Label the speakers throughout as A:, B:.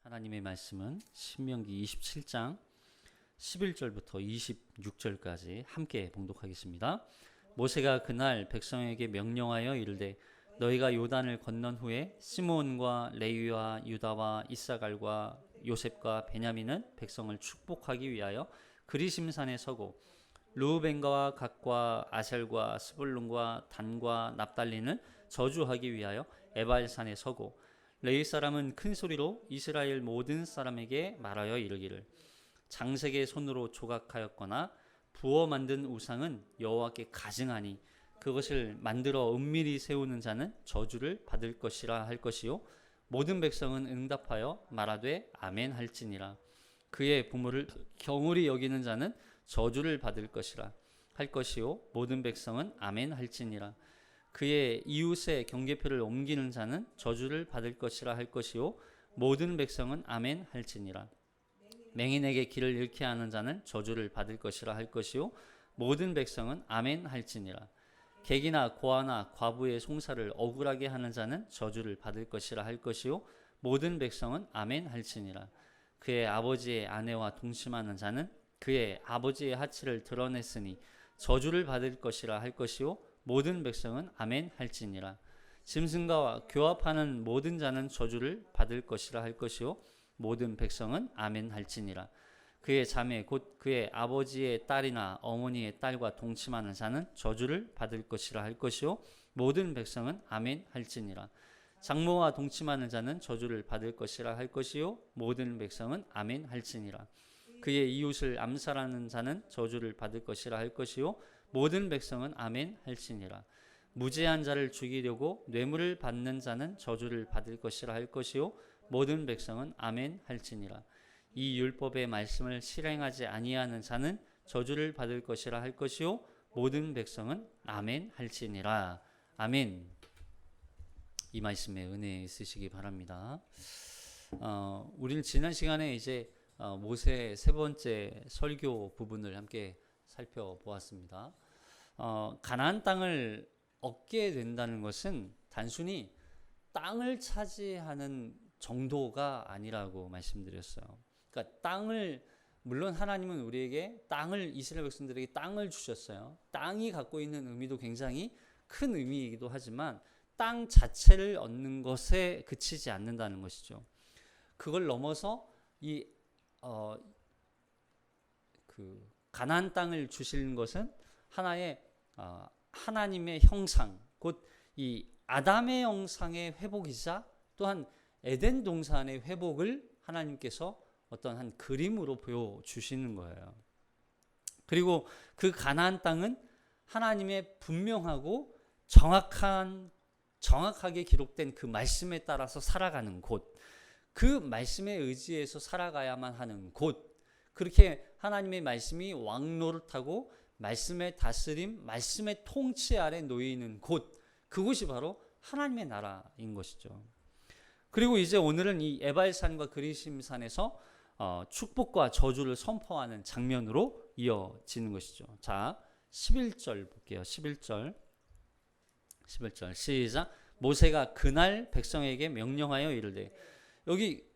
A: 하나님의 말씀은 신명기 27장 11절부터 26절까지 함께 봉독하겠습니다. 모세가 그날 백성에게 명령하여 이르되 너희가 요단을 건넌 후에 시므온과 레위와 유다와 이사갈과 요셉과 베냐민은 백성을 축복하기 위하여 그리심산에 서고 르우벤과 갓과 아셀과 스불룬과 단과 납달리는 저주하기 위하여 에발산에 서고 레위 사람은 큰 소리로 이스라엘 모든 사람에게 말하여 이르기를 장색의 손으로 조각하였거나 부어 만든 우상은 여호와께 가증하니 그것을 만들어 은밀히 세우는 자는 저주를 받을 것이라 할 것이요 모든 백성은 응답하여 말하되 아멘 할지니라. 그의 부모를 경홀히 여기는 자는 저주를 받을 것이라 할 것이요 모든 백성은 아멘 할지니라. 그의 이웃의 경계표를 옮기는 자는 저주를 받을 것이라 할 것이요 모든 백성은 아멘 할지니라. 맹인에게 길을 잃게 하는 자는 저주를 받을 것이라 할 것이요 모든 백성은 아멘 할지니라. 객이나 고아나 과부의 송사를 억울하게 하는 자는 저주를 받을 것이라 할 것이요 모든 백성은 아멘 할지니라. 그의 아버지의 아내와 동침하는 자는 그의 아버지의 하치를 드러냈으니 저주를 받을 것이라 할 것이요 모든 백성은 아멘 할지니라. 짐승과 교합하는 모든 자는 저주를 받을 것이라 할 것이요 모든 백성은 아멘 할지니라. 그의 자매 곧 그의 아버지의 딸이나 어머니의 딸과 동침하는 자는 저주를 받을 것이라 할 것이요 모든 백성은 아멘 할지니라. 장모와 동침하는 자는 저주를 받을 것이라 할 것이요 모든 백성은 아멘 할지니라. 그의 이웃을 암살하는 자는 저주를 받을 것이라 할 것이요 모든 백성은 아멘 할지니라. 무죄한 자를 죽이려고 뇌물을 받는 자는 저주를 받을 것이라 할 것이요 모든 백성은 아멘 할지니라. 이 율법의 말씀을 실행하지 아니하는 자는 저주를 받을 것이라 할 것이요 모든 백성은 아멘 할지니라. 아멘. 이 말씀에 은혜 있으시기 바랍니다. 우리는 지난 시간에 이제 모세의 세 번째 설교 부분을 함께 살펴보았습니다. 가나안 땅을 얻게 된다는 것은 단순히 땅을 차지하는 정도가 아니라고 말씀드렸어요. 그러니까 땅을 물론 하나님은 우리에게 땅을 이스라엘 백성들에게 땅을 주셨어요. 땅이 갖고 있는 의미도 굉장히 큰 의미이기도 하지만 땅 자체를 얻는 것에 그치지 않는다는 것이죠. 그걸 넘어서 그 가나안 땅을 주시는 것은 하나의 하나님의 형상, 곧 이 아담의 형상의 회복이자 또한 에덴 동산의 회복을 하나님께서 어떤 한 그림으로 보여주시는 거예요. 그리고 그 가나안 땅은 하나님의 분명하고 정확하게 기록된 그 말씀에 따라서 살아가는 곳, 그 말씀에 의지해서 살아가야만 하는 곳, 그렇게 하나님의 말씀이 왕노릇하고 말씀의 다스림, 말씀의 통치 아래 놓이는 곳, 그곳이 바로 하나님의 나라인 것이죠. 그리고 이제 오늘은 이 에발산과 그리심산에서 축복과 저주를 선포하는 장면으로 이어지는 것이죠. 자, 11절 볼게요. 11절 시작. 모세가 그날 백성에게 명령하여 이르되, 여기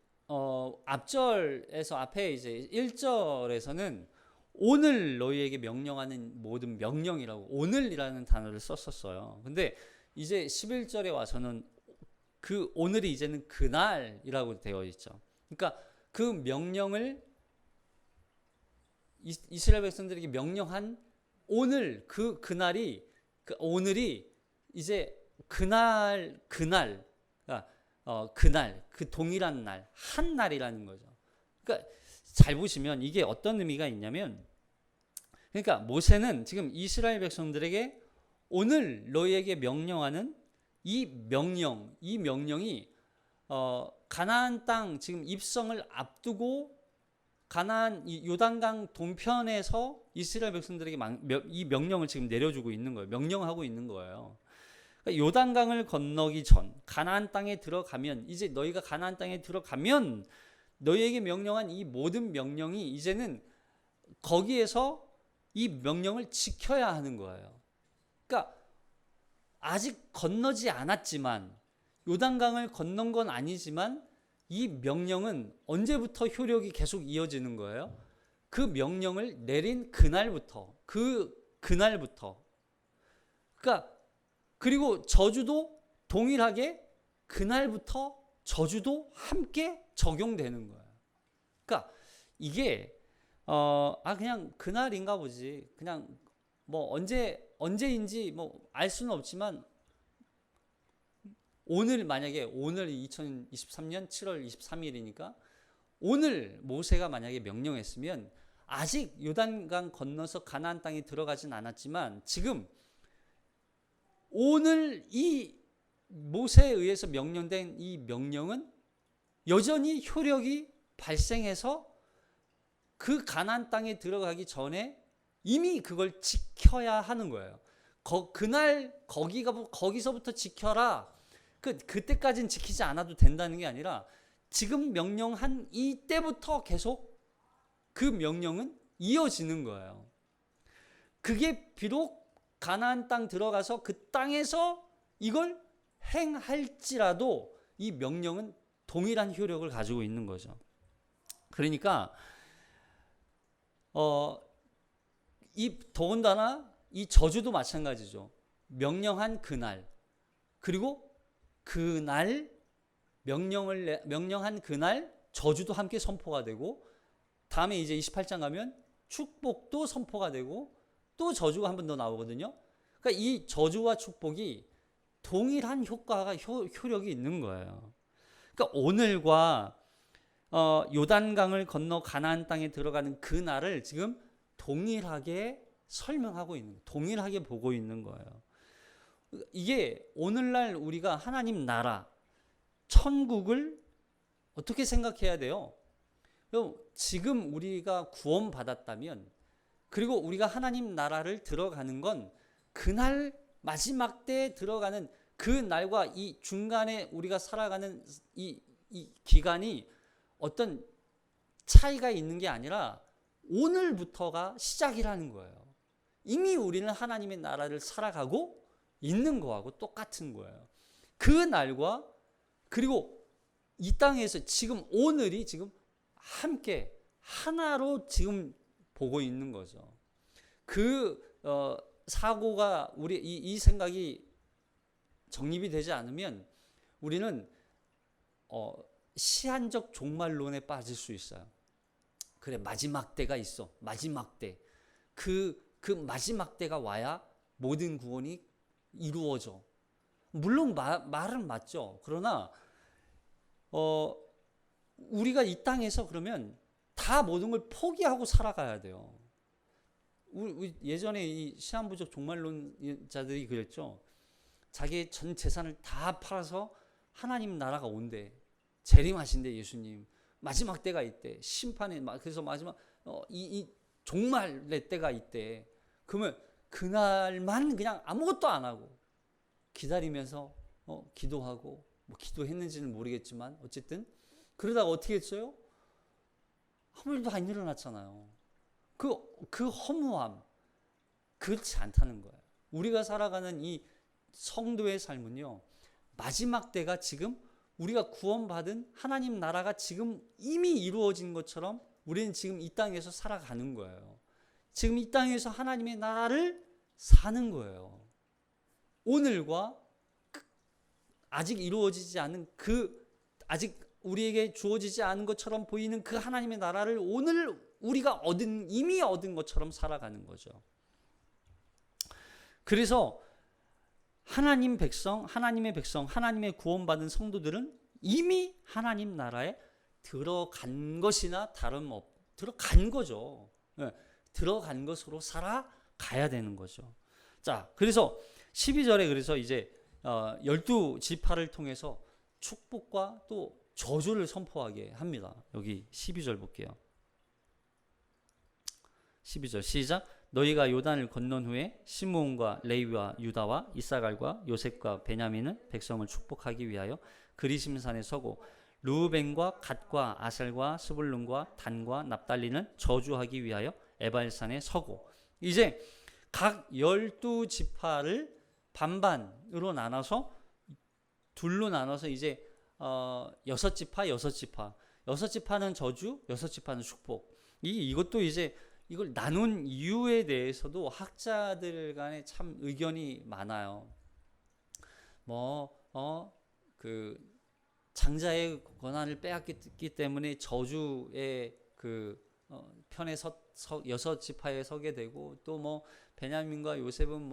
A: 앞절에서 앞에 이제 1절에서는 오늘 너희에게 명령하는 모든 명령이라고 오늘이라는 단어를 썼었어요. 근데 이제 11절에 와서는 그 오늘이 이제는 그날이라고 되어 있죠. 그러니까 그 명령을 이스라엘 백성들에게 명령한 오늘 그날이 오늘이 이제 그날 그 동일한 날 한 날이라는 거죠. 그러니까 잘 보시면 이게 어떤 의미가 있냐면, 그러니까 모세는 지금 이스라엘 백성들에게 오늘 너희에게 명령하는 이 명령이 가나안 땅 지금 입성을 앞두고 가나안 요단강 동편에서 이스라엘 백성들에게 이 명령을 지금 내려주고 있는 거예요. 명령하고 있는 거예요. 그러니까 요단강을 건너기 전 가나안 땅에 들어가면, 이제 너희가 가나안 땅에 들어가면 너희에게 명령한 이 모든 명령이 이제는 거기에서 이 명령을 지켜야 하는 거예요. 그러니까 아직 건너지 않았지만, 요단강을 건넌 건 아니지만 이 명령은 언제부터 효력이 계속 이어지는 거예요? 그 명령을 내린 그날부터, 그날부터. 그러니까 그리고 저주도 동일하게 그날부터 저주도 함께 적용되는 거예요. 그러니까 이게 그냥 그날인가 보지. 그냥 뭐 언제인지 뭐 알 수는 없지만 만약에 오늘이 2023년 7월 23일이니까 오늘 모세가 만약에 명령했으면 아직 요단강 건너서 가나안 땅에 들어가진 않았지만 지금 오늘 이 모세에 의해서 명령된 이 명령은 여전히 효력이 발생해서 그 가나안 땅에 들어가기 전에 이미 그걸 지켜야 하는 거예요. 그날 거기서부터 지켜라. 그때까지는 지키지 않아도 된다는 게 아니라 지금 명령한 이때부터 계속 그 명령은 이어지는 거예요. 그게 비록 가나안 땅 들어가서 그 땅에서 이걸 행할지라도 이 명령은 동일한 효력을 가지고 있는 거죠. 그러니까 더군다나 이 저주도 마찬가지죠. 명령한 그날, 그리고 그날 명령한 그날 저주도 함께 선포가 되고, 다음에 이제 28장 가면 축복도 선포가 되고 또 저주가 한 번 더 나오거든요. 그러니까 이 저주와 축복이 동일한 효력이 있는 거예요. 그러니까 오늘과 요단강을 건너 가나안 땅에 들어가는 그 날을 지금 동일하게 설명하고 있는 거예요. 동일하게 보고 있는 거예요. 이게 오늘날 우리가 하나님 나라, 천국을 어떻게 생각해야 돼요? 지금 우리가 구원받았다면, 그리고 우리가 하나님 나라를 들어가는 건 그날 마지막 때에 들어가는 그 날과 이 중간에 우리가 살아가는 이 기간이 어떤 차이가 있는 게 아니라 오늘부터가 시작이라는 거예요. 이미 우리는 하나님의 나라를 살아가고 있는 거하고 똑같은 거예요. 그 날과 그리고 이 땅에서 지금 오늘이 지금 함께 하나로 지금 보고 있는 거죠. 사고가 이 생각이 정립이 되지 않으면 우리는 시한적 종말론에 빠질 수 있어요. 그래, 마지막 때가 있어. 마지막 때. 그 마지막 때가 와야 모든 구원이 이루어져. 물론 말은 맞죠. 그러나 우리가 이 땅에서 그러면 다 모든 걸 포기하고 살아가야 돼요. 우리 예전에 이 시한부적 종말론자들이 그랬죠. 자기의 전 재산을 다 팔아서 하나님 나라가 온대. 재림하신대 예수님. 마지막 때가 있대. 심판에 그래서 마지막 이 종말의 때가 있대. 그러면 그날만 그냥 아무것도 안 하고 기다리면서 기도하고, 뭐 기도했는지는 모르겠지만 어쨌든 그러다가 어떻게 했어요? 아무 일도 안 일어났잖아요. 그 허무함, 그렇지 않다는 거예요. 우리가 살아가는 이 성도의 삶은요, 마지막 때가 지금 우리가 구원받은 하나님 나라가 지금 이미 이루어진 것처럼 우리는 지금 이 땅에서 살아가는 거예요. 지금 이 땅에서 하나님의 나라를 사는 거예요. 오늘과 아직 이루어지지 않은 아직 우리에게 주어지지 않은 것처럼 보이는 그 하나님의 나라를 오늘 우리가 이미 얻은 것처럼 살아가는 거죠. 그래서 하나님의 백성, 하나님의 구원받은 성도들은 이미 하나님 나라에 들어간 것이나 들어간 거죠. 네, 들어간 것으로 살아가야 되는 거죠. 자, 그래서 12절에 그래서 이제 12지파를 통해서 축복과 또 저주를 선포하게 합니다. 여기 12절 볼게요. 12절 시작. 너희가 요단을 건넌 후에 시므온과 레위와 유다와 이사갈과 요셉과 베냐민은 백성을 축복하기 위하여 그리심산에 서고, 르우벤과 갓과 아셀과 스불룬과 단과 납달리는 저주하기 위하여 에발산에 서고. 이제 각 12지파를 반반으로 나눠서 둘로 나눠서 이제 여섯 지파, 여섯 지파. 여섯 지파는 저주, 여섯 지파는 축복. 이것도 이제 이걸 나눈 이유에 대해서도 학자들 간에 참 의견이 많아요. 그 장자의 권한을 빼앗겼기 때문에 저주의 편에 여섯 지파에 서게 되고, 또 베냐민과 요셉은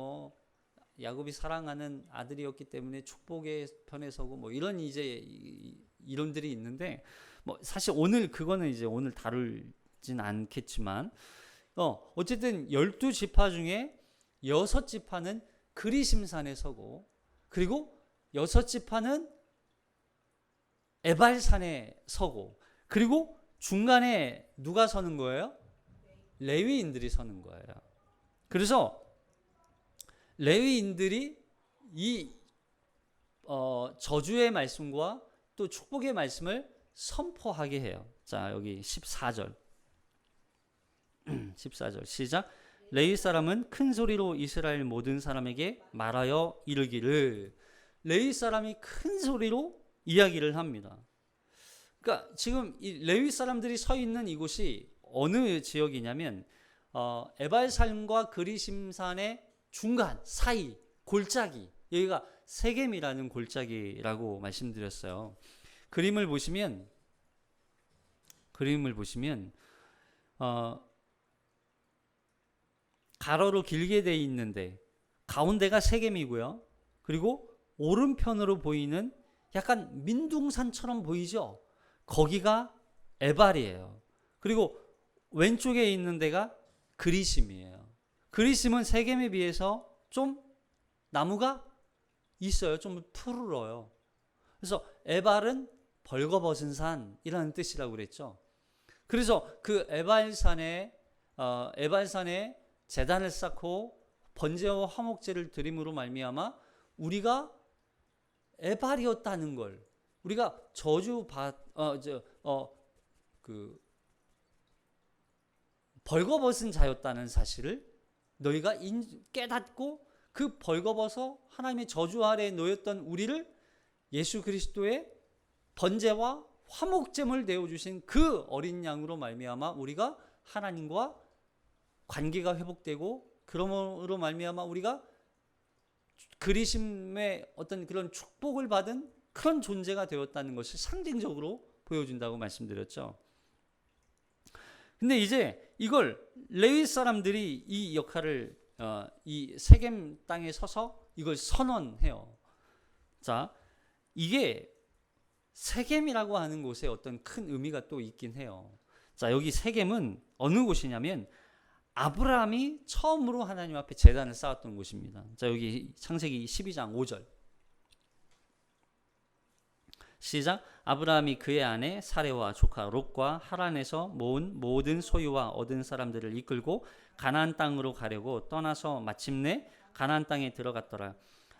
A: 야곱이 사랑하는 아들이었기 때문에 축복의 편에 서고 이런 이제 이론들이 있는데, 사실 그거는 이제 오늘 다루진 않겠지만, 어쨌든 12지파 중에 6지파는 그리심산에 서고, 그리고 6지파는 에발산에 서고, 그리고 중간에 누가 서는 거예요? 레위인들이 서는 거예요. 그래서 레위인들이 이 저주의 말씀과 또 축복의 말씀을 선포하게 해요. 자, 여기 14절 14절 시작. 레위 사람은 큰 소리로 이스라엘 모든 사람에게 말하여 이르기를. 레위 사람이 큰 소리로 이야기를 합니다. 그러니까 지금 이 레위 사람들이 서 있는 이곳이 어느 지역이냐면 에발산과 그리심산의 중간 사이 골짜기, 여기가 세겜이라는 골짜기라고 말씀드렸어요. 그림을 보시면 가로로 길게 돼 있는데 가운데가 세겜이고요. 그리고 오른편으로 보이는 약간 민둥산처럼 보이죠? 거기가 에발이에요. 그리고 왼쪽에 있는 데가 그리심이에요. 그리심은 세겜에 비해서 좀 나무가 있어요. 좀 푸르러요. 그래서 에발은 벌거벗은 산이라는 뜻이라고 그랬죠. 그래서 그 에발산에 제단을 쌓고 번제와 화목제를 드림으로 말미암아 우리가 에발이었다는 걸, 우리가 벌거벗은 자였다는 사실을 너희가 깨닫고 그 벌거벗어 하나님의 저주 아래에 놓였던 우리를 예수 그리스도의 번제와 화목제물 내어주신 그 어린 양으로 말미암아 우리가 하나님과 관계가 회복되고, 그러므로 말미암아 우리가 그리심의 어떤 그런 축복을 받은 그런 존재가 되었다는 것을 상징적으로 보여준다고 말씀드렸죠. 근데 이제 이걸 레위 사람들이 이 역할을 이 세겜 땅에 서서 이걸 선언해요. 자, 이게 세겜이라고 하는 곳에 어떤 큰 의미가 또 있긴 해요. 자, 여기 세겜은 어느 곳이냐면 아브라함이 처음으로 하나님 앞에 제단을 쌓았던 곳입니다. 자, 여기 창세기 12장 5절 시작. 아브라함이 그의 아내 사레와 조카 롯과 하란에서 모은 모든 소유와 얻은 사람들을 이끌고 가나안 땅으로 가려고 떠나서 마침내 가나안 땅에 들어갔더라.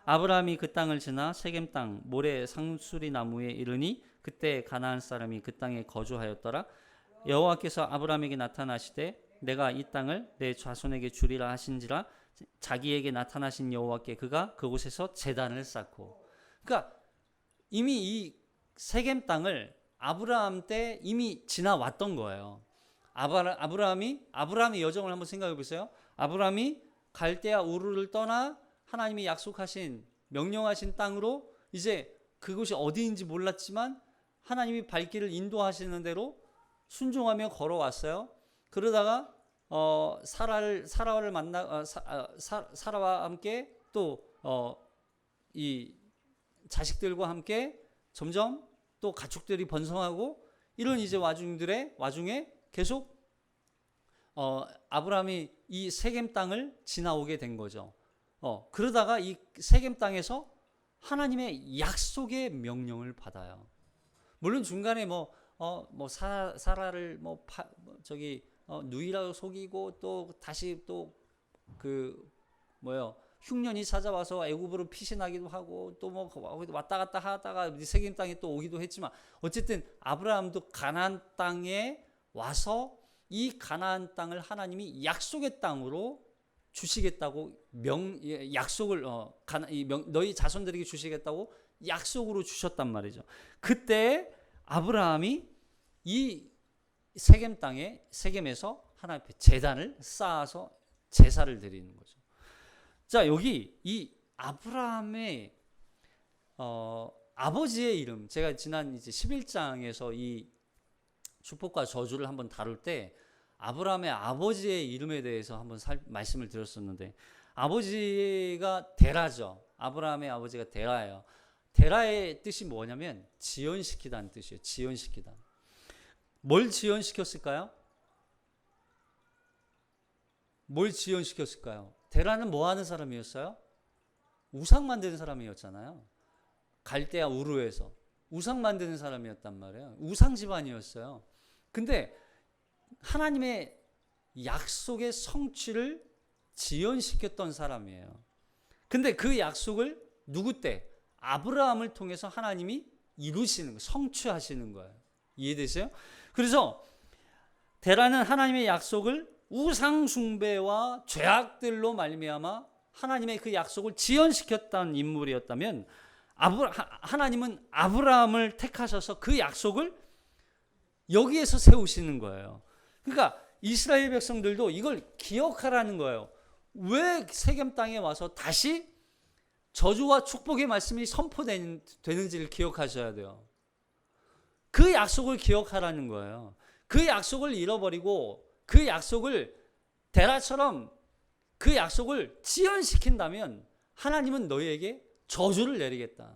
A: 아브라함이 그 땅을 지나 세겜 땅 모래 상수리 나무에 이르니 그때 가나안 사람이 그 땅에 거주하였더라. 여호와께서 아브라함에게 나타나시되 내가 이 땅을 내 자손에게 주리라 하신지라. 자기에게 나타나신 여호와께 그가 그곳에서 제단을 쌓고, 그러니까 이미 이 세겜 땅을 아브라함 때 이미 지나왔던 거예요. 아브라함의 여정을 한번 생각해 보세요. 아브라함이 갈대아 우르를 떠나 하나님이 약속하신 명령하신 땅으로, 이제 그곳이 어디인지 몰랐지만 하나님이 발길을 인도하시는 대로 순종하며 걸어왔어요. 그러다가 사라를 만나 사라와 함께 또 이 자식들과 함께 점점 또 가축들이 번성하고, 이런 이제 와중에 계속 아브라함이 이 세겜 땅을 지나오게 된 거죠. 그러다가 이 세겜 땅에서 하나님의 약속의 명령을 받아요. 물론 중간에 사라를 누이라고 속이고 또 다시 또 흉년이 찾아와서 애굽으로 피신하기도 하고 또 왔다 갔다 하다가 세겜 땅에 또 오기도 했지만, 어쨌든 아브라함도 가나안 땅에 와서 이 가나안 땅을 하나님이 약속의 땅으로 주시겠다고 약속을 너희 자손들에게 주시겠다고 약속으로 주셨단 말이죠. 그때 아브라함이 이 세겜 땅에 세겜에서 하나님 앞에 제단을 쌓아서 제사를 드리는 거죠. 자, 여기 이 아브라함의 아버지의 이름, 제가 지난 이제 11장에서 이 축복과 저주를 한번 다룰 때 아브라함의 아버지의 이름에 대해서 한번 말씀을 드렸었는데, 아버지가 데라죠. 아브라함의 아버지가 데라예요. 데라의 뜻이 뭐냐면 지연시키다는 뜻이에요. 지연시키다. 뭘 지연시켰을까요? 뭘 지연시켰을까요? 데라는 뭐 하는 사람이었어요? 우상 만드는 사람이었잖아요. 갈대아 우르에서 우상 만드는 사람이었단 말이에요. 우상 집안이었어요. 근데 하나님의 약속의 성취를 지연시켰던 사람이에요. 근데 그 약속을 누구 때? 아브라함을 통해서 하나님이 이루시는 거예요. 성취하시는 거예요. 이해되세요? 그래서 데라는 하나님의 약속을 우상 숭배와 죄악들로 말미암아 하나님의 그 약속을 지연시켰다는 인물이었다면, 하나님은 아브라함을 택하셔서 그 약속을 여기에서 세우시는 거예요. 그러니까 이스라엘 백성들도 이걸 기억하라는 거예요. 왜 세겜 땅에 와서 다시 저주와 축복의 말씀이 선포되는지를 기억하셔야 돼요. 그 약속을 기억하라는 거예요. 그 약속을 잃어버리고 그 약속을 데라처럼 그 약속을 지연시킨다면 하나님은 너희에게 저주를 내리겠다.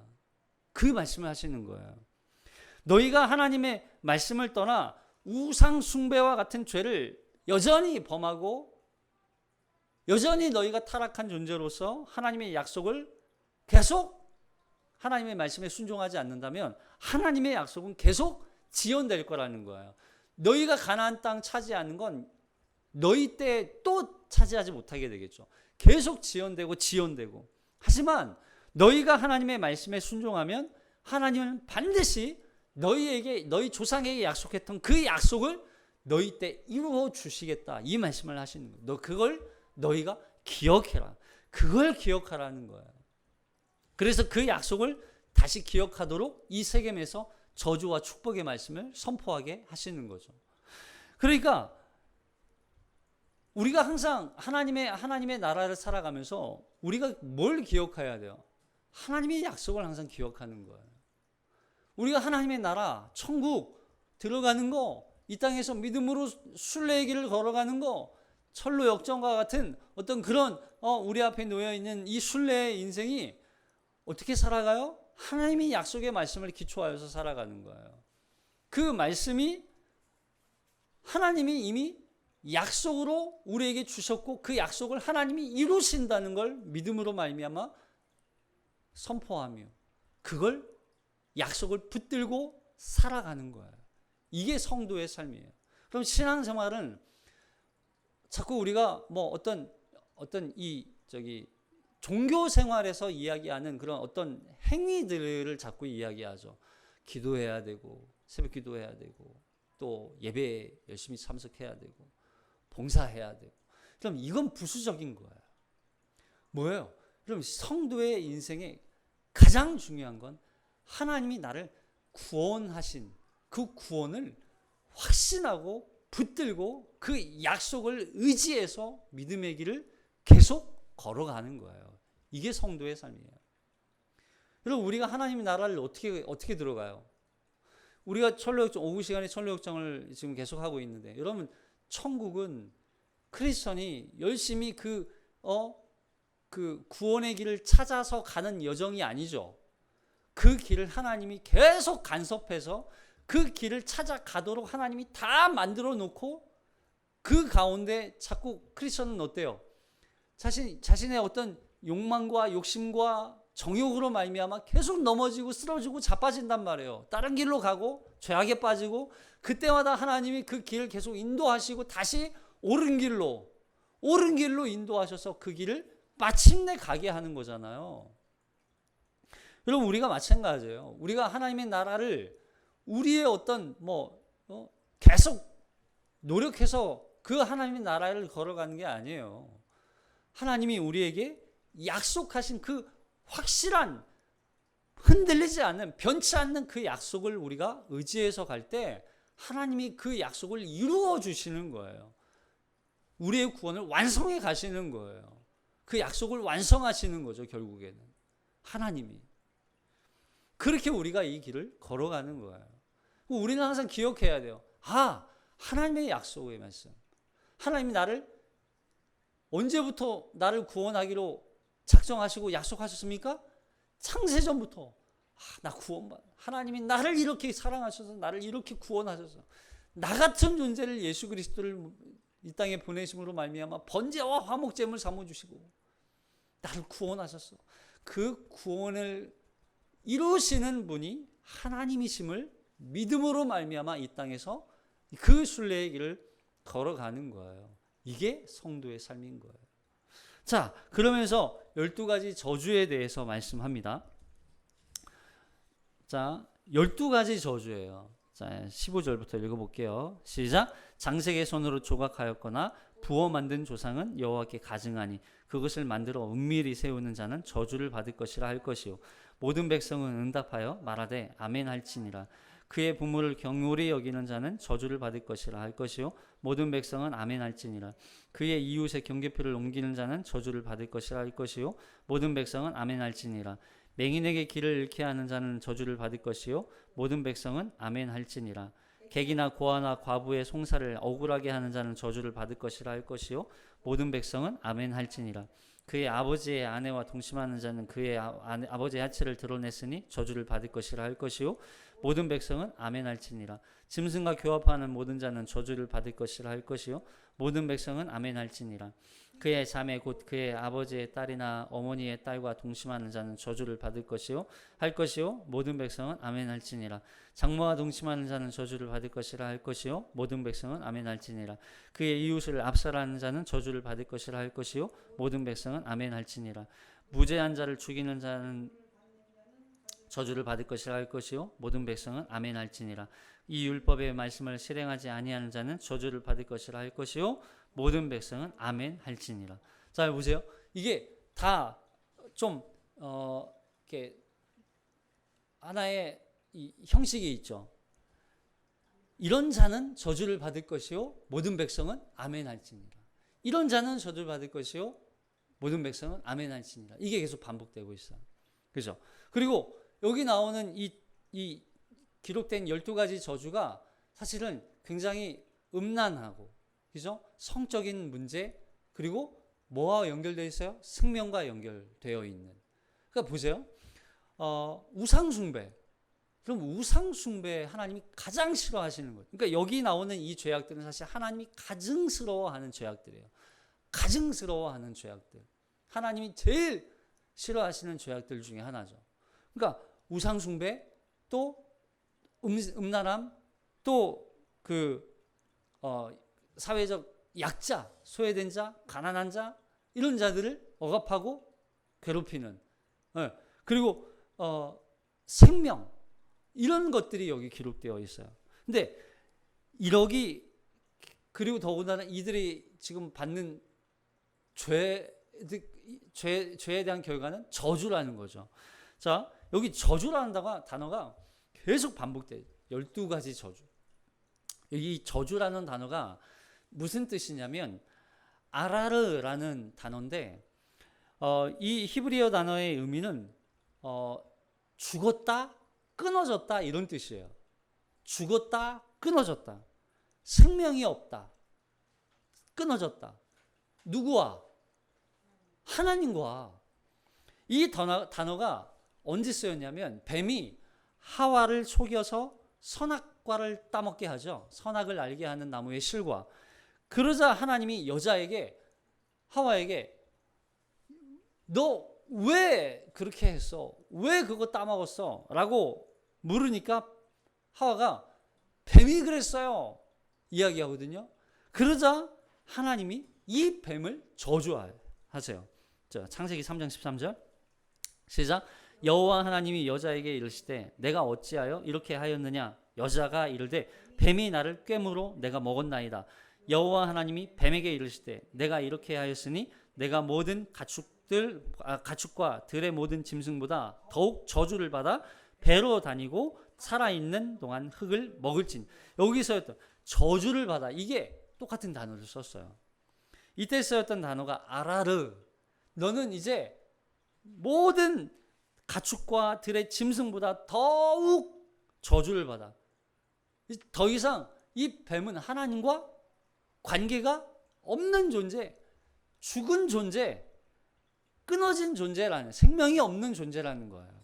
A: 그 말씀을 하시는 거예요. 너희가 하나님의 말씀을 떠나 우상 숭배와 같은 죄를 여전히 범하고 여전히 너희가 타락한 존재로서 하나님의 약속을 계속 하나님의 말씀에 순종하지 않는다면 하나님의 약속은 계속 지연될 거라는 거예요. 너희가 가나안 땅 차지하는 건 너희 때 또 차지하지 못하게 되겠죠. 계속 지연되고 지연되고. 하지만 너희가 하나님의 말씀에 순종하면 하나님은 반드시 너희에게, 너희 조상에게 약속했던 그 약속을 너희 때 이루어 주시겠다. 이 말씀을 하시는 거예요. 그걸 너희가 기억해라. 그걸 기억하라는 거예요. 그래서 그 약속을 다시 기억하도록 이 세겜에서 저주와 축복의 말씀을 선포하게 하시는 거죠. 그러니까 우리가 항상 하나님의 나라를 살아가면서 우리가 뭘 기억해야 돼요? 하나님의 약속을 항상 기억하는 거예요. 우리가 하나님의 나라, 천국 들어가는 거, 이 땅에서 믿음으로 순례의 길을 걸어가는 거, 철로 역정과 같은 어떤 그런 우리 앞에 놓여 있는 이 순례의 인생이 어떻게 살아가요? 하나님의 약속의 말씀을 기초하여서 살아가는 거예요. 그 말씀이 하나님이 이미 약속으로 우리에게 주셨고 그 약속을 하나님이 이루신다는 걸 믿음으로 말미암아 선포하며 그걸 약속을 붙들고 살아가는 거예요. 이게 성도의 삶이에요. 그럼 신앙생활은 자꾸 우리가 뭐 어떤 종교 생활에서 이야기하는 그런 어떤 행위들을 자꾸 이야기하죠. 기도해야 되고 새벽 기도해야 되고 또 예배에 열심히 참석해야 되고 봉사해야 되고. 그럼 이건 부수적인 거예요. 뭐예요? 그럼 성도의 인생에 가장 중요한 건 하나님이 나를 구원하신 그 구원을 확신하고 붙들고 그 약속을 의지해서 믿음의 길을 계속 걸어가는 거예요. 이게 성도의 삶이에요. 여러분, 우리가 하나님의 나라를 어떻게 들어가요? 우리가 천로역정, 오후 시간에 천로역정을 지금 계속하고 있는데, 여러분, 천국은 크리스천이 열심히 그 구원의 길을 찾아서 가는 여정이 아니죠. 그 길을 하나님이 계속 간섭해서 그 길을 찾아가도록 하나님이 다 만들어 놓고 그 가운데 자꾸 크리스천은 어때요? 자신의 어떤 욕망과 욕심과 정욕으로 말미암아 계속 넘어지고 쓰러지고 자빠진단 말이에요. 다른 길로 가고 죄악에 빠지고 그때마다 하나님이 그 길을 계속 인도하시고 다시 옳은 길로 인도하셔서 그 길을 마침내 가게 하는 거잖아요. 여러분, 우리가 마찬가지예요. 우리가 하나님의 나라를 우리의 어떤 계속 노력해서 그 하나님의 나라를 걸어가는 게 아니에요. 하나님이 우리에게 약속하신 그 확실한 흔들리지 않는, 변치 않는 그 약속을 우리가 의지해서 갈 때 하나님이 그 약속을 이루어 주시는 거예요. 우리의 구원을 완성해 가시는 거예요. 그 약속을 완성하시는 거죠. 결국에는 하나님이. 그렇게 우리가 이 길을 걸어가는 거예요. 우리는 항상 기억해야 돼요. 하나님의 약속의 말씀. 하나님이 나를 언제부터 나를 구원하기로 작정하시고 약속하셨습니까? 창세전부터. 나 구원받아. 하나님이 나를 이렇게 사랑하셔서 나를 이렇게 구원하셔서 나 같은 존재를 예수 그리스도를 이 땅에 보내심으로 말미암아 번제와 화목제물 삼아주시고 나를 구원하셨어. 그 구원을 이루시는 분이 하나님이심을 믿음으로 말미암아 이 땅에서 그 순례의 길을 걸어가는 거예요. 이게 성도의 삶인 거예요. 자, 그러면서 12가지 저주에 대해서 말씀합니다. 자, 12가지 저주예요. 자, 15절부터 읽어볼게요. 시작. 장색의 손으로 조각하였거나 부어 만든 조상은 여호와께 가증하니 그것을 만들어 은밀히 세우는 자는 저주를 받을 것이라 할 것이요 모든 백성은 응답하여 말하되 아멘 할지니라. 그의 부모를 경홀히 여기는 자는 저주를 받을 것이라 할 것이요 모든 백성은 아멘 할지니라. 그의 이웃의 경계표를 옮기는 자는 저주를 받을 것이라 할 것이요 모든 백성은 아멘 할지니라. 맹인에게 길을 잃게 하는 자는 저주를 받을 것이요 모든 백성은 아멘 할지니라. 객이나 고아나 과부의 송사를 억울하게 하는 자는 저주를 받을 것이라 할 것이요 모든 백성은 아멘 할지니라. 그의 아버지의 아내와 동침하는 자는 그의 아버지의 하체를 드러냈으니 저주를 받을 것이라 할 것이요 모든 백성은 아멘 할지니라. 짐승과 교합하는 모든 자는 저주를 받을 것이라 할 것이요 모든 백성은 아멘 할지니라. 그의 자매 곧 그의 아버지의 딸이나 어머니의 딸과 동침하는 자는 저주를 받을 것이요 할 것이요 모든 백성은 아멘 할지니라. 장모와 동침하는 자는 저주를 받을 것이라 할 것이요 모든 백성은 아멘 할지니라. 그의 이웃을 압살하는 자는 저주를 받을 것이라 할 것이요 모든 백성은 아멘 할지니라. 무죄한 자를 죽이는 자는 저주를 받을 것이라 할 것이요 모든 백성은 아멘 할지니라. 이 율법의 말씀을 실행하지 아니하는 자는 저주를 받을 것이라 할 것이요 모든 백성은 아멘 할지니라. 자, 보세요. 이게 다 좀 이렇게 하나의 이 형식이 있죠. 이런 자는 저주를 받을 것이요 모든 백성은 아멘 할지니라. 이런 자는 저주를 받을 것이요 모든 백성은 아멘 할지니라. 이게 계속 반복되고 있어요. 그죠? 그리고 여기 나오는 이 기록된 12가지 저주가 사실은 굉장히 음란하고, 그죠? 성적인 문제, 그리고 뭐와 연결되어 있어요? 생명과 연결되어 있는. 그러니까 보세요. 우상숭배. 그럼 우상숭배 하나님이 가장 싫어하시는 것. 그러니까 여기 나오는 이 죄악들은 사실 하나님이 가증스러워하는 죄악들이에요. 가증스러워하는 죄악들. 하나님이 제일 싫어하시는 죄악들 중에 하나죠. 그러니까 우상숭배, 또 음란함, 또 사회적 약자, 소외된 자, 가난한 자, 이런 자들을 억압하고 괴롭히는, 그리고 생명, 이런 것들이 여기 기록되어 있어요. 근데 그리고 더군다나 이들이 지금 받는 죄에 대한 결과는 저주라는 거죠. 자, 여기 저주라는 단어가 계속 반복돼요. 12가지 저주. 이 저주라는 단어가 무슨 뜻이냐면 아라르라는 단어인데, 이 히브리어 단어의 의미는 죽었다, 끊어졌다, 이런 뜻이에요. 죽었다, 끊어졌다. 생명이 없다, 끊어졌다. 누구와? 하나님과. 이 단어가 언제 쓰였냐면 뱀이 하와를 속여서 선악과를 따먹게 하죠. 선악을 알게 하는 나무의 실과. 그러자 하나님이 하와에게 너 왜 그렇게 했어? 왜 그거 따먹었어? 라고 물으니까 하와가 뱀이 그랬어요 이야기하거든요. 그러자 하나님이 이 뱀을 저주하세요. 자, 창세기 3장 13절 시작. 여호와 하나님이 여자에게 이르시되 내가 어찌하여 이렇게 하였느냐? 여자가 이르되 뱀이 나를 꿰물어 내가 먹었나이다. 여호와 하나님이 뱀에게 이르시되 내가 이렇게 하였으니 내가 모든 가축 가축과 들의 모든 짐승보다 더욱 저주를 받아 배로 다니고 살아있는 동안 흙을 먹을진. 여기서 저주를 받아, 이게 똑같은 단어를 썼어요. 이때 쓰였던 단어가 아라르. 너는 이제 모든 가축과 들의 짐승보다 더욱 저주를 받아. 더 이상 이 뱀은 하나님과 관계가 없는 존재, 죽은 존재, 끊어진 존재라는, 생명이 없는 존재라는 거예요.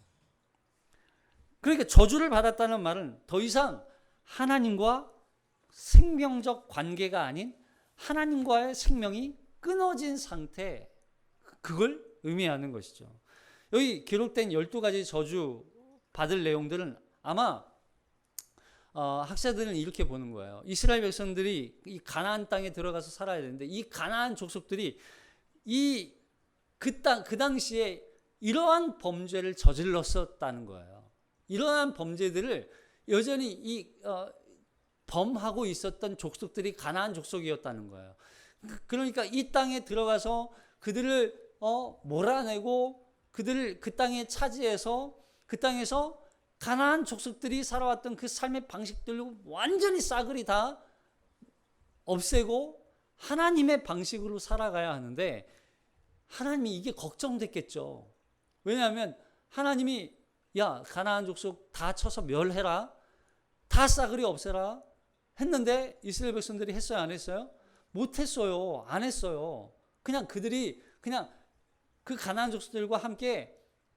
A: 그러니까 저주를 받았다는 말은 더 이상 하나님과 생명적 관계가 아닌 하나님과의 생명이 끊어진 상태, 그걸 의미하는 것이죠. 여기 기록된 12가지 저주 받을 내용들은 아마 학자들은 이렇게 보는 거예요. 이스라엘 백성들이 이 가나안 땅에 들어가서 살아야 되는데 이 가나안 족속들이 그 당시에 이러한 범죄를 저질렀었다는 거예요. 이러한 범죄들을 여전히 범하고 있었던 족속들이 가나안 족속이었다는 거예요. 그러니까 이 땅에 들어가서 그들을 몰아내고 그들을 그 땅에 차지해서 그 땅에서 가나안 족속들이 살아왔던 그 삶의 방식들로 완전히 싸그리 다 없애고 하나님의 방식으로 살아가야 하는데, 하나님이 이게 걱정됐겠죠. 왜냐하면 하나님이 야, 가나안 족속 다 쳐서 멸해라, 다 싸그리 없애라 했는데 이스라엘 백성들이 했어요, 안 했어요? 못했어요. 안 했어요. 그냥 그들이 그냥 그 가나안 족속들과 함께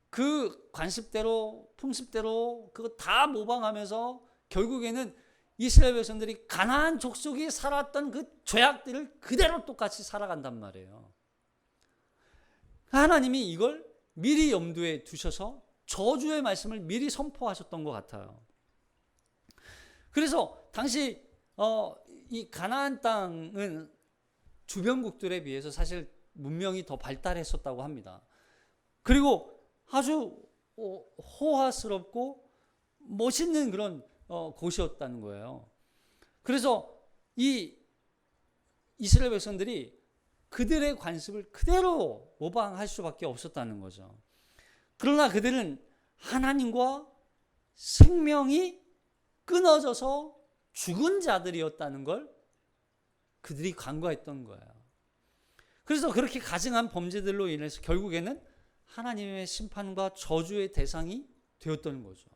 A: 그 관습대로 풍습대로 그거 다 모방하면서 결국에는 이스라엘 백성들이 가나안 족속이 살았던 그 죄악들을 그대로 똑같이 살아간단 말이에요. 하나님이 이걸 미리 염두에 두셔서 저주의 말씀을 미리 선포하셨던 것 같아요. 그래서 당시 이 가나안 땅은 주변국들에 비해서 사실 문명이 더 발달했었다고 합니다. 그리고 아주 호화스럽고 멋있는 그런 곳이었다는 거예요. 그래서 이 이스라엘 백성들이 그들의 관습을 그대로 모방할 수밖에 없었다는 거죠. 그러나 그들은 하나님과 생명이 끊어져서 죽은 자들이었다는 걸 그들이 간과했던 거예요. 그래서 그렇게 가증한 범죄들로 인해서 결국에는 하나님의 심판과 저주의 대상이 되었던 거죠.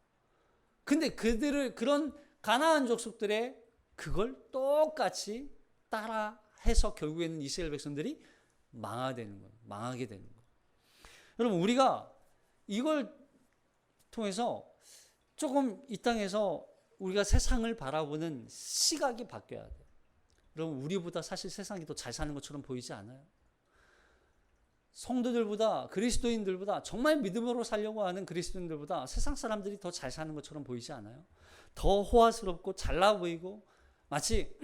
A: 근데 그런 가나안 족속들의 그걸 똑같이 따라 해서 결국에는 이스라엘 백성들이 망하게 되는 거예요. 여러분, 우리가 이걸 통해서 조금 이 땅에서 우리가 세상을 바라보는 시각이 바뀌어야 돼요. 여러분, 우리보다 사실 세상이 더 잘 사는 것처럼 보이지 않아요? 성도들보다, 그리스도인들보다, 정말 믿음으로 살려고 하는 그리스도인들보다 세상 사람들이 더 잘 사는 것처럼 보이지 않아요? 더 호화스럽고 잘나 보이고, 마치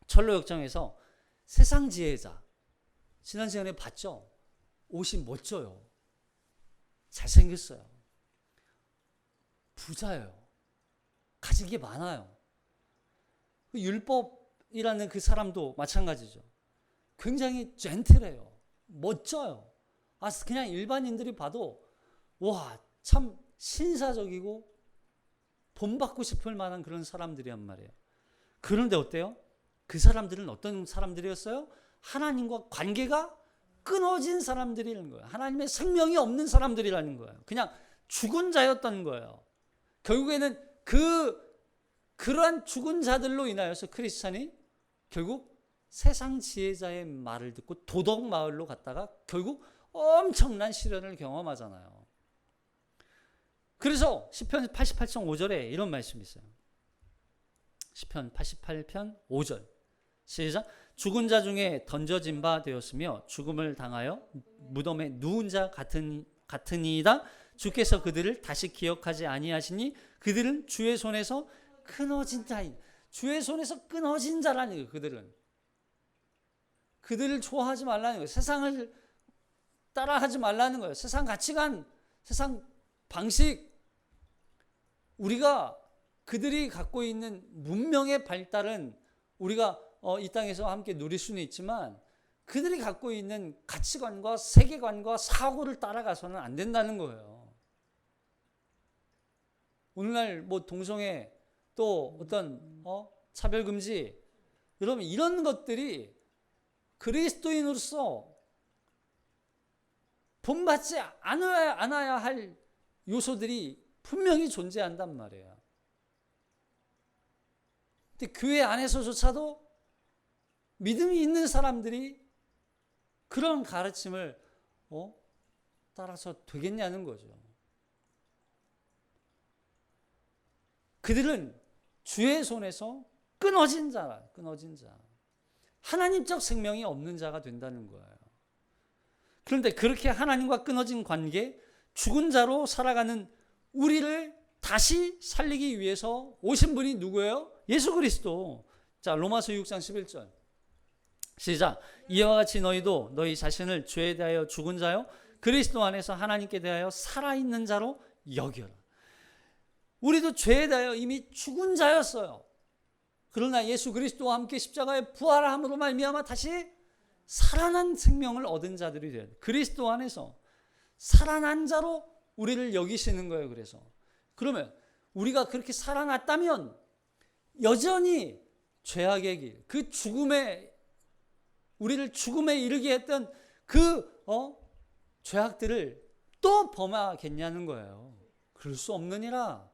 A: 철로역정에서 세상 지혜자, 지난 시간에 봤죠? 옷이 멋져요. 잘생겼어요. 부자예요. 가진 게 많아요. 율법이라는 그 사람도 마찬가지죠. 굉장히 젠틀해요. 멋져요. 그냥 일반인들이 봐도 와, 참 신사적이고 본받고 싶을 만한 그런 사람들이란 말이에요. 그런데 어때요? 그 사람들은 어떤 사람들이었어요? 하나님과 관계가 끊어진 사람들이라는 거예요. 하나님의 생명이 없는 사람들이라는 거예요. 그냥 죽은 자였던 거예요. 결국에는 그러한 죽은 자들로 인하여서 크리스찬이 결국 세상 지혜자의 말을 듣고 도덕 마을로 갔다가 결국 엄청난 시련을 경험하잖아요. 그래서 시편 88편 5절에 이런 말씀이 있어요. 시편 88편 5절 시작. 죽은 자 중에 던져진 바 되었으며 죽음을 당하여 무덤에 누운 자 같으니이다. 주께서 그들을 다시 기억하지 아니하시니 그들은 주의 손에서 끊어진 자인, 주의 손에서 끊어진 자라는 거예요. 그들을 좋아하지 말라는 거예요. 세상을 따라하지 말라는 거예요. 세상 가치관, 세상 방식, 우리가 그들이 갖고 있는 문명의 발달은 우리가 이 땅에서 함께 누릴 수는 있지만 그들이 갖고 있는 가치관과 세계관과 사고를 따라가서는 안 된다는 거예요. 오늘날 뭐 동성애 또 어떤 차별금지, 여러분 이런 것들이 그리스도인으로서 본받지 않아야 할 요소들이 분명히 존재한단 말이에요. 근데 교회 안에서조차도 믿음이 있는 사람들이 그런 가르침을 따라서 되겠냐는 거죠. 그들은 주의 손에서 끊어진 자. 하나님적 생명이 없는 자가 된다는 거예요. 그런데 그렇게 하나님과 끊어진 관계, 죽은 자로 살아가는 우리를 다시 살리기 위해서 오신 분이 누구예요? 예수 그리스도. 자, 로마서 6장 11절. 시작. 이와 같이 너희도 너희 자신을 죄에 대하여 죽은 자요 그리스도 안에서 하나님께 대하여 살아있는 자로 여겨라. 우리도 죄에 대하여 이미 죽은 자였어요. 그러나 예수 그리스도와 함께 십자가에 부활함으로 말미암아 다시 살아난 생명을 얻은 자들이 돼야 돼. 그리스도 안에서 살아난 자로 우리를 여기시는 거예요. 그래서 그러면 우리가 그렇게 살아났다면 여전히 죄악의 길, 그 죽음에 우리를 죽음에 이르게 했던 그 죄악들을 또 범하겠냐는 거예요. 그럴 수 없느니라.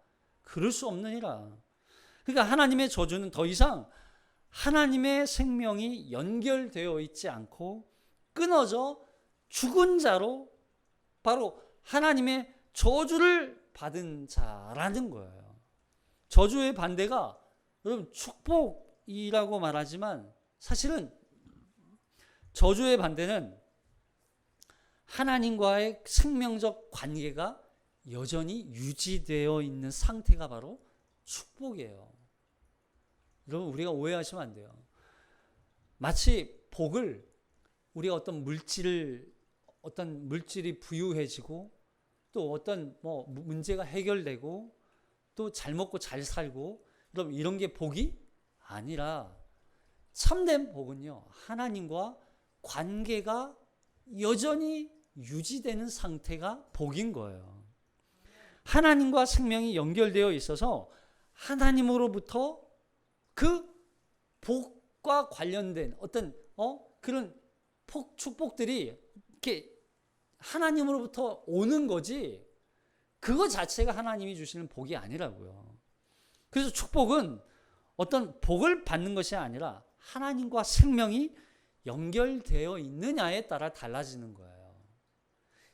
A: 그러니까 하나님의 저주는 더 이상 하나님의 생명이 연결되어 있지 않고 끊어져 죽은 자로 바로 하나님의 저주를 받은 자라는 거예요. 저주의 반대가 여러분 축복이라고 말하지만 사실은 저주의 반대는 하나님과의 생명적 관계가 여전히 유지되어 있는 상태가 바로 축복이에요. 여러분 우리가 오해하시면 안 돼요. 마치 복을 우리가 어떤 물질이 부유해지고 또 어떤 문제가 해결되고 또 잘 먹고 잘 살고 여러분 이런 게 복이 아니라 참된 복은요 하나님과 관계가 여전히 유지되는 상태가 복인 거예요. 하나님과 생명이 연결되어 있어서 하나님으로부터 그 복과 관련된 어떤 그런 축복들이 이렇게 하나님으로부터 오는 거지 그거 자체가 하나님이 주시는 복이 아니라고요. 그래서 축복은 어떤 복을 받는 것이 아니라 하나님과 생명이 연결되어 있느냐에 따라 달라지는 거예요.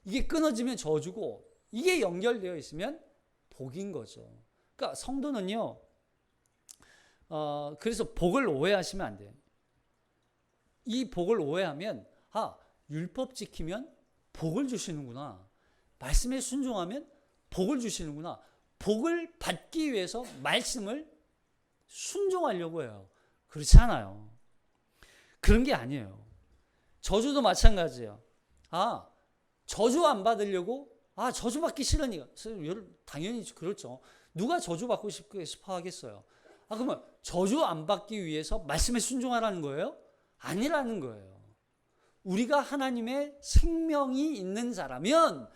A: 이게 끊어지면 저주고 이게 연결되어 있으면 복인 거죠. 그러니까 성도는요. 그래서 복을 오해하시면 안 돼요. 이 복을 오해하면 율법 지키면 복을 주시는구나. 말씀에 순종하면 복을 주시는구나. 복을 받기 위해서 말씀을 순종하려고 해요. 그렇지 않아요. 그런 게 아니에요. 저주도 마찬가지예요. 저주 안 받으려고 저주 받기 싫으니까. 당연히 그렇죠. 누가 저주 받고 싶어 하겠어요. 그러면 저주 안 받기 위해서 말씀에 순종하라는 거예요? 아니라는 거예요. 우리가 하나님의 생명이 있는 자라면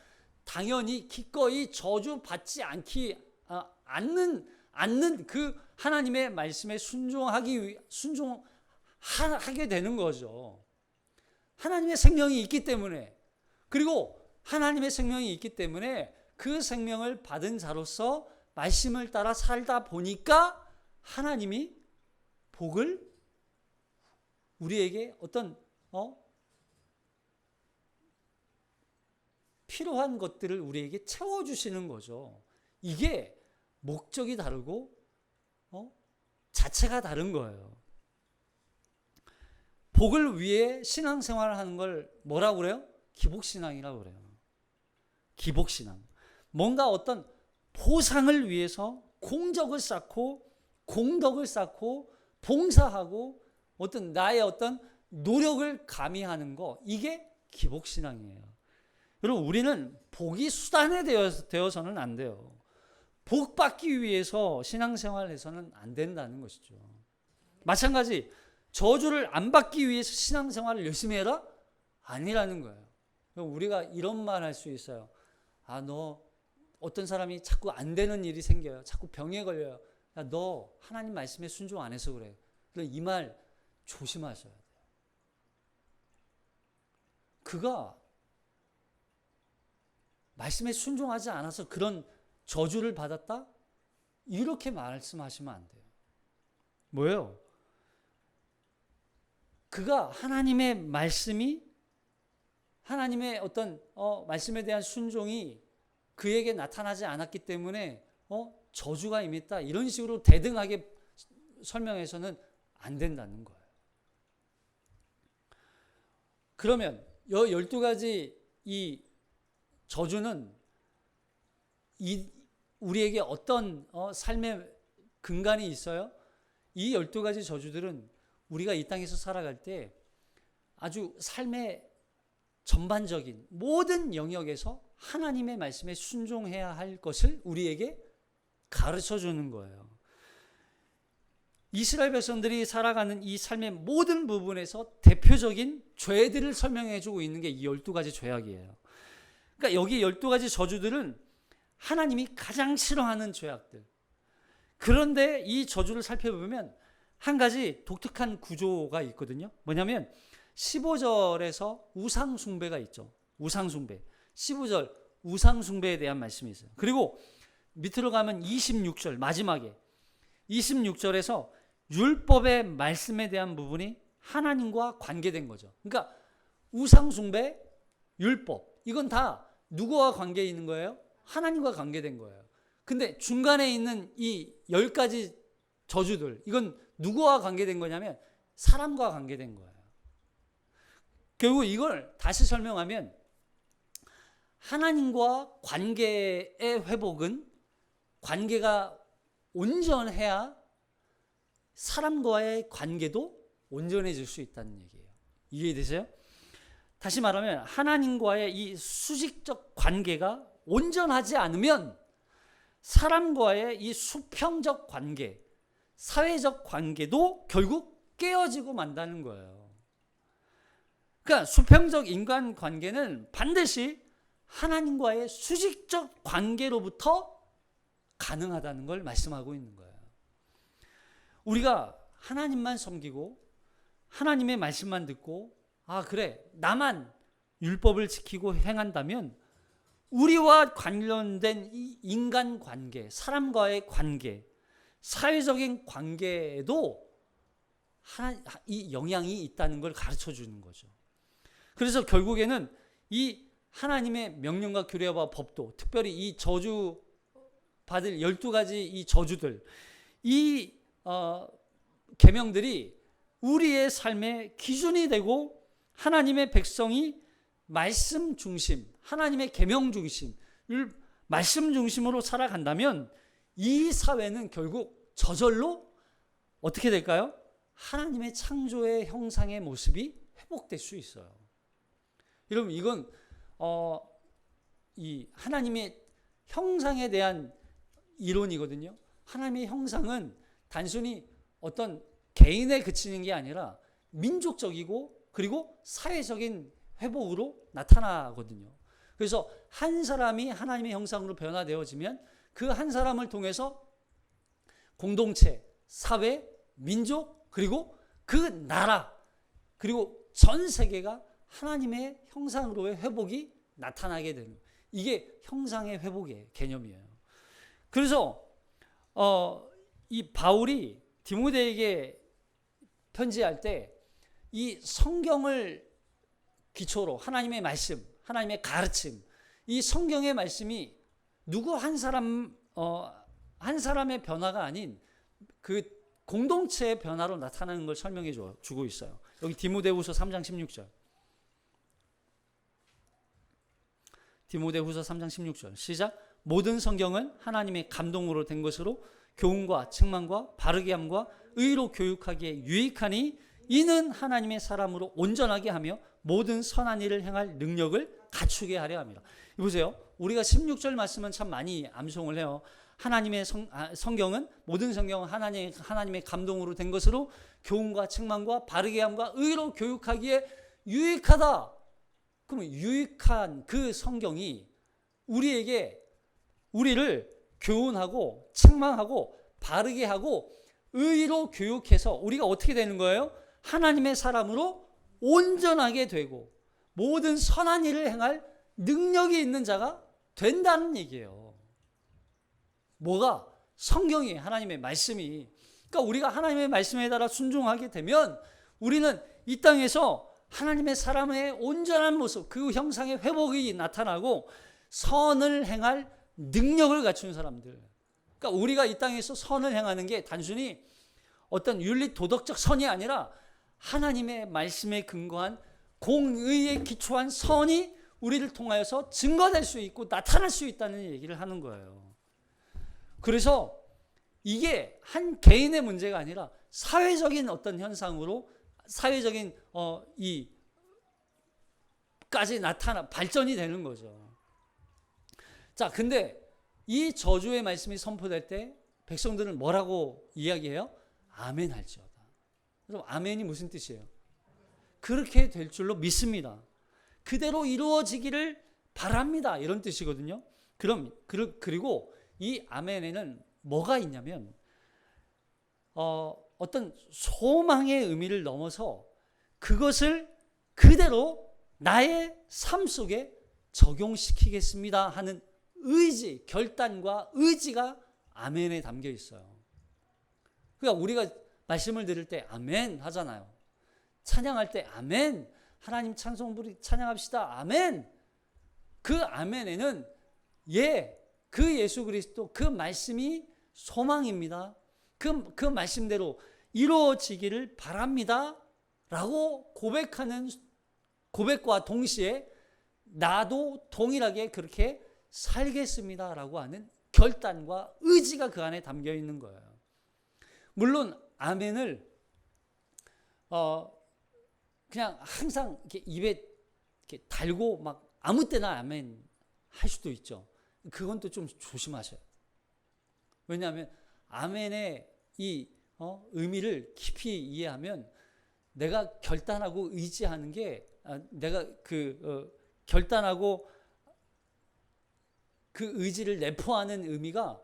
A: 당연히 기꺼이 저주 받지 않는 그 하나님의 말씀에 순종하게 되는 거죠. 하나님의 생명이 있기 때문에, 그리고 하나님의 생명이 있기 때문에 그 생명을 받은 자로서 말씀을 따라 살다 보니까 하나님이 복을 우리에게 어떤 필요한 것들을 우리에게 채워주시는 거죠. 이게 목적이 다르고 자체가 다른 거예요. 복을 위해 신앙생활을 하는 걸 뭐라고 그래요? 기복신앙이라고 그래요. 기복신앙. 뭔가 어떤 보상을 위해서 공적을 쌓고 공덕을 쌓고 봉사하고 어떤 나의 어떤 노력을 가미하는 거, 이게 기복신앙이에요. 여러분 우리는 복이 수단에 되어서는 안 돼요. 복 받기 위해서 신앙생활을 해서는 안 된다는 것이죠. 마찬가지 저주를 안 받기 위해서 신앙생활을 열심히 해라? 아니라는 거예요. 우리가 이런 말 할 수 있어요. 너 어떤 사람이 자꾸 안 되는 일이 생겨요. 자꾸 병에 걸려요. 너 하나님 말씀에 순종 안 해서 그래. 이 말 조심하셔야 돼요. 그가 말씀에 순종하지 않아서 그런 저주를 받았다? 이렇게 말씀하시면 안 돼요. 뭐예요? 그가 하나님의 말씀이, 하나님의 어떤 말씀에 대한 순종이 그에게 나타나지 않았기 때문에 저주가 임했다, 이런 식으로 대등하게 설명해서는 안 된다는 거예요. 그러면 12가지 이 저주는 우리에게 어떤 삶의 근간이 있어요? 이 12가지 저주들은 우리가 이 땅에서 살아갈 때 아주 삶의 전반적인 모든 영역에서 하나님의 말씀에 순종해야 할 것을 우리에게 가르쳐 주는 거예요. 이스라엘 백성들이 살아가는 이 삶의 모든 부분에서 대표적인 죄들을 설명해 주고 있는 게 이 12가지 죄악이에요. 그러니까 여기 12가지 저주들은 하나님이 가장 싫어하는 죄악들. 그런데 이 저주를 살펴보면 한 가지 독특한 구조가 있거든요. 뭐냐면 15절에서 우상숭배가 있죠. 우상숭배. 15절 우상숭배에 대한 말씀이 있어요. 그리고 밑으로 가면 26절 마지막에 26절에서 율법의 말씀에 대한 부분이 하나님과 관계된 거죠. 그러니까 우상숭배, 율법, 이건 다 누구와 관계 있는 거예요? 하나님과 관계된 거예요. 근데 중간에 있는 이 10가지 저주들, 이건 누구와 관계된 거냐면 사람과 관계된 거예요. 결국 이걸 다시 설명하면 하나님과 관계의 회복은 관계가 온전해야 사람과의 관계도 온전해질 수 있다는 얘기예요. 이해되세요? 다시 말하면 하나님과의 이 수직적 관계가 온전하지 않으면 사람과의 이 수평적 관계, 사회적 관계도 결국 깨어지고 만다는 거예요. 그러니까 수평적 인간 관계는 반드시 하나님과의 수직적 관계로부터 가능하다는 걸 말씀하고 있는 거예요. 우리가 하나님만 섬기고 하나님의 말씀만 듣고 그래 나만 율법을 지키고 행한다면 우리와 관련된 이 인간 관계, 사람과의 관계, 사회적인 관계에도 이 영향이 있다는 걸 가르쳐 주는 거죠. 그래서 결국에는 이 하나님의 명령과 규례와 법도, 특별히 이 저주 받을 12가지 이 저주들, 이 계명들이 우리의 삶의 기준이 되고 하나님의 백성이 말씀 중심, 하나님의 계명 중심, 말씀 중심으로 살아간다면 이 사회는 결국 저절로 어떻게 될까요? 하나님의 창조의 형상의 모습이 회복될 수 있어요. 여러분 이건 이 하나님의 형상에 대한 이론이거든요. 하나님의 형상은 단순히 어떤 개인에 그치는 게 아니라 민족적이고 그리고 사회적인 회복으로 나타나거든요. 그래서 한 사람이 하나님의 형상으로 변화되어지면 그 한 사람을 통해서 공동체, 사회, 민족, 그리고 그 나라, 그리고 전 세계가 하나님의 형상으로의 회복이 나타나게 되는, 이게 형상의 회복의 개념이에요. 그래서 이 바울이 디모데에게 편지할 때 이 성경을 기초로 하나님의 말씀, 하나님의 가르침, 이 성경의 말씀이 누구 한 사람의 변화가 아닌 그 공동체의 변화로 나타나는 걸 설명해 주고 있어요. 여기 디모데후서 3장 16절. 디모데후서 3장 16절. 시작. 모든 성경은 하나님의 감동으로 된 것으로 교훈과 책망과 바르게 함과 의로 교육하기에 유익하니 이는 하나님의 사람으로 온전하게 하며 모든 선한 일을 행할 능력을 갖추게 하려 함이라. 보세요. 우리가 16절 말씀은 참 많이 암송을 해요. 하나님의 성경은 모든 성경은 하나님의 감동으로 된 것으로 교훈과 책망과 바르게 함과 의로 교육하기에 유익하다. 그러면 유익한 그 성경이 우리를 교훈하고 책망하고 바르게 하고 의로 교육해서 우리가 어떻게 되는 거예요? 하나님의 사람으로 온전하게 되고 모든 선한 일을 행할 능력이 있는 자가 된다는 얘기예요. 뭐가? 성경이, 하나님의 말씀이. 그러니까 우리가 하나님의 말씀에 따라 순종하게 되면 우리는 이 땅에서 하나님의 사람의 온전한 모습, 그 형상의 회복이 나타나고 선을 행할 능력을 갖춘 사람들. 그러니까 우리가 이 땅에서 선을 행하는 게 단순히 어떤 윤리 도덕적 선이 아니라 하나님의 말씀에 근거한 공의에 기초한 선이 우리를 통하여서 증거될 수 있고 나타날 수 있다는 얘기를 하는 거예요. 그래서 이게 한 개인의 문제가 아니라 사회적인 어떤 현상으로 사회적인 까지 발전이 되는 거죠. 자, 근데 이 저주의 말씀이 선포될 때 백성들은 뭐라고 이야기해요? 아멘 할지어다. 그럼 아멘이 무슨 뜻이에요? 그렇게 될 줄로 믿습니다. 그대로 이루어지기를 바랍니다. 이런 뜻이거든요. 그리고 이 아멘에는 뭐가 있냐면 어떤 소망의 의미를 넘어서 그것을 그대로 나의 삶 속에 적용시키겠습니다 하는 의지, 결단과 의지가 아멘에 담겨 있어요. 그러니까 우리가 말씀을 들을 때 아멘 하잖아요. 찬양할 때 아멘, 하나님 찬송 부리 찬양합시다. 아멘. 그 아멘에는 그 예수 그리스도 그 말씀이 소망입니다. 그 말씀대로 이루어지기를 바랍니다. 라고 고백하는 고백과 동시에 나도 동일하게 그렇게 살겠습니다. 라고 하는 결단과 의지가 그 안에 담겨 있는 거예요. 물론 아멘을 그냥 항상 이렇게 입에 이렇게 달고 막 아무 때나 아멘 할 수도 있죠. 그건 또 좀 조심하셔야 돼요. 왜냐하면 아멘의 이 의미를 깊이 이해하면 내가 결단하고 의지하는 게 내가 결단하고 그 의지를 내포하는 의미가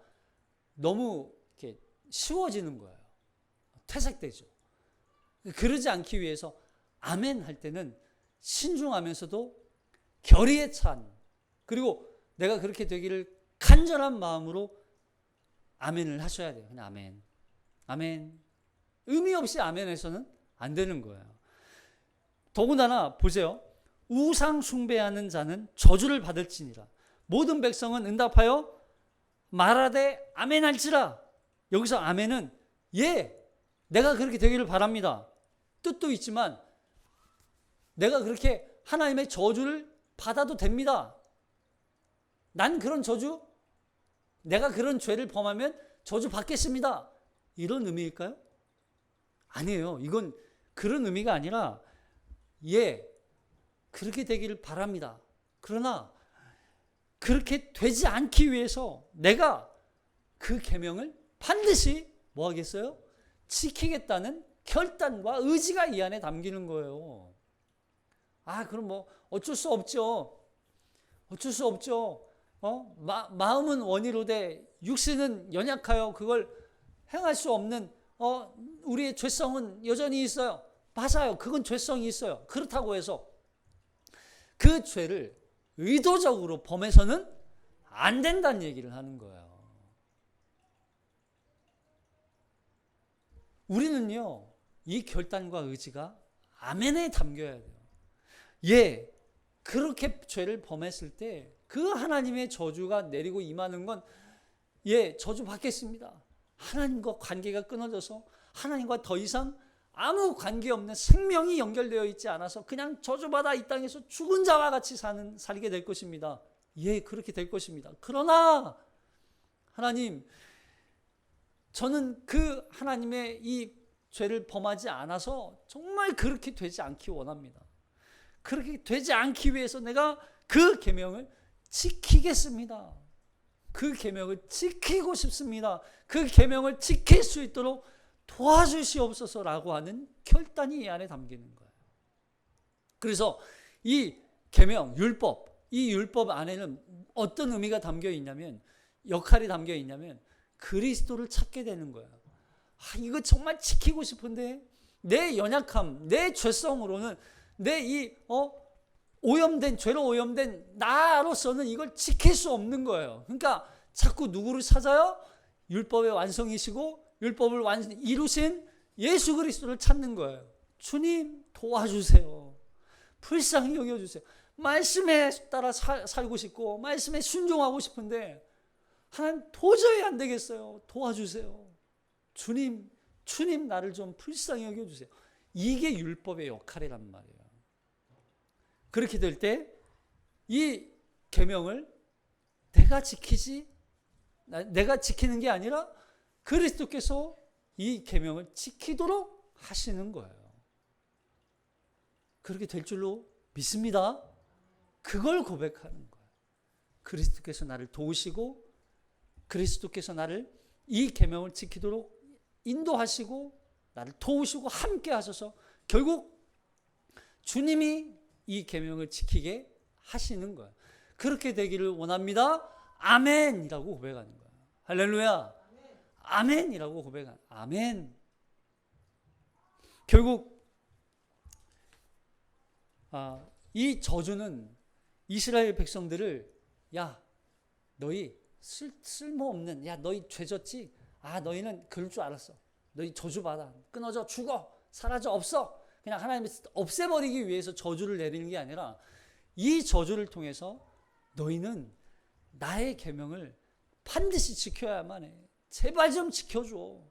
A: 너무 이렇게 쉬워지는 거예요. 퇴색되죠. 그러지 않기 위해서 아멘 할 때는 신중하면서도 결의에 찬, 그리고 내가 그렇게 되기를 간절한 마음으로 아멘을 하셔야 돼요. 그냥 아멘. 아멘. 의미 없이 아멘해서는 안 되는 거예요. 더군다나 보세요. 우상 숭배하는 자는 저주를 받을지니라. 모든 백성은 응답하여 말하되 아멘할지라. 여기서 아멘은 내가 그렇게 되기를 바랍니다. 뜻도 있지만 내가 그렇게 하나님의 저주를 받아도 됩니다. 난 그런 저주, 내가 그런 죄를 범하면 저주 받겠습니다. 이런 의미일까요? 아니에요. 이건 그런 의미가 아니라 그렇게 되기를 바랍니다. 그러나 그렇게 되지 않기 위해서 내가 그 계명을 반드시 뭐 하겠어요? 지키겠다는 결단과 의지가 이 안에 담기는 거예요. 그럼 뭐 어쩔 수 없죠. 어쩔 수 없죠. 마음은 원이로되 육신은 연약하여 그걸 행할 수 없는 우리의 죄성은 여전히 있어요. 맞아요. 그건 죄성이 있어요. 그렇다고 해서 그 죄를 의도적으로 범해서는 안 된다는 얘기를 하는 거예요. 우리는요, 이 결단과 의지가 아멘에 담겨야 돼요. 그렇게 죄를 범했을 때 그 하나님의 저주가 내리고 임하는 건 저주 받겠습니다. 하나님과 관계가 끊어져서 하나님과 더 이상 아무 관계없는 생명이 연결되어 있지 않아서 그냥 저주받아 이 땅에서 죽은 자와 같이 살게 될 것입니다. 그렇게 될 것입니다. 그러나 하나님, 저는 그 하나님의 이 죄를 범하지 않아서 정말 그렇게 되지 않기 원합니다. 그렇게 되지 않기 위해서 내가 그 계명을 지키겠습니다.
B: 그 계명을 지키고 싶습니다. 그 계명을 지킬 수 있도록 도와주시옵소서라고 하는 결단이 이 안에 담기는 거예요. 그래서 이 계명, 율법, 이 율법 안에는 어떤 의미가 담겨 있냐면, 역할이 담겨 있냐면 그리스도를 찾게 되는 거예요. 이거 정말 지키고 싶은데 내 연약함, 내 죄성으로는 내 이 오염된, 죄로 오염된 나로서는 이걸 지킬 수 없는 거예요. 그러니까 자꾸 누구를 찾아요? 율법의 완성이시고 율법을 이루신 예수 그리스도를 찾는 거예요. 주님 도와주세요. 불쌍히 여겨주세요. 말씀에 따라 살고 싶고 말씀에 순종하고 싶은데 하나님 도저히 안 되겠어요. 도와주세요. 주님 나를 좀 불쌍히 여겨주세요. 이게 율법의 역할이란 말이에요. 그렇게 될 때 이 계명을 내가 지키는 게 아니라 그리스도께서 이 계명을 지키도록 하시는 거예요. 그렇게 될 줄로 믿습니다. 그걸 고백하는 거예요. 그리스도께서 나를 도우시고 그리스도께서 나를 이 계명을 지키도록 인도하시고 나를 도우시고 함께 하셔서 결국 주님이 이 계명을 지키게 하시는 거예요. 그렇게 되기를 원합니다. 아멘이라고 고백하는 거예요. 할렐루야. 아멘이라고 고백하는 거예요. 아멘. 결국 이 저주는 이스라엘 백성들을 야 너희 쓸모없는 너희 죄졌지? 너희는 그럴 줄 알았어. 너희 저주받아. 끊어져 죽어. 사라져 없어. 그냥 하나님이 없애버리기 위해서 저주를 내리는 게 아니라 이 저주를 통해서 너희는 나의 계명을 반드시 지켜야만 해. 제발 좀 지켜줘.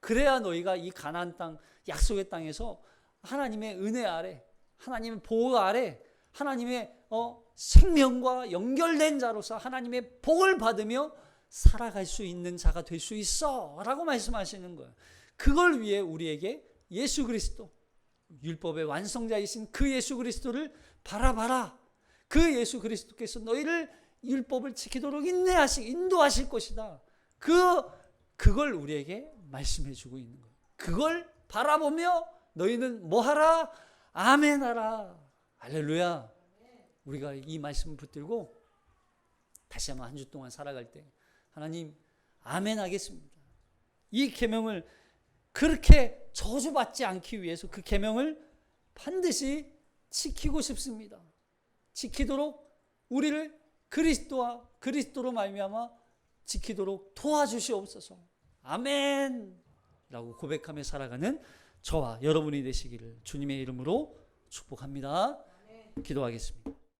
B: 그래야 너희가 이 가나안 땅, 약속의 땅에서 하나님의 은혜 아래, 하나님의 보호 아래, 하나님의 생명과 연결된 자로서 하나님의 복을 받으며 살아갈 수 있는 자가 될 수 있어 라고 말씀하시는 거예요. 그걸 위해 우리에게 예수 그리스도, 율법의 완성자이신 그 예수 그리스도를 바라봐라. 그 예수 그리스도께서 너희를 율법을 지키도록 인도하실 것이다. 그걸 우리에게 말씀해 주고 있는 거예요. 그걸 바라보며 너희는 뭐하라? 아멘하라. 할렐루야. 우리가 이 말씀을 붙들고 다시 한번 한 주 동안 살아갈 때 하나님 아멘하겠습니다. 이 계명을 그렇게 저주받지 않기 위해서 그 계명을 반드시 지키고 싶습니다. 지키도록 우리를 그리스도로 말미암아 지키도록 도와주시옵소서. 아멘 라고 고백하며 살아가는 저와 여러분이 되시기를 주님의 이름으로 축복합니다. 기도하겠습니다.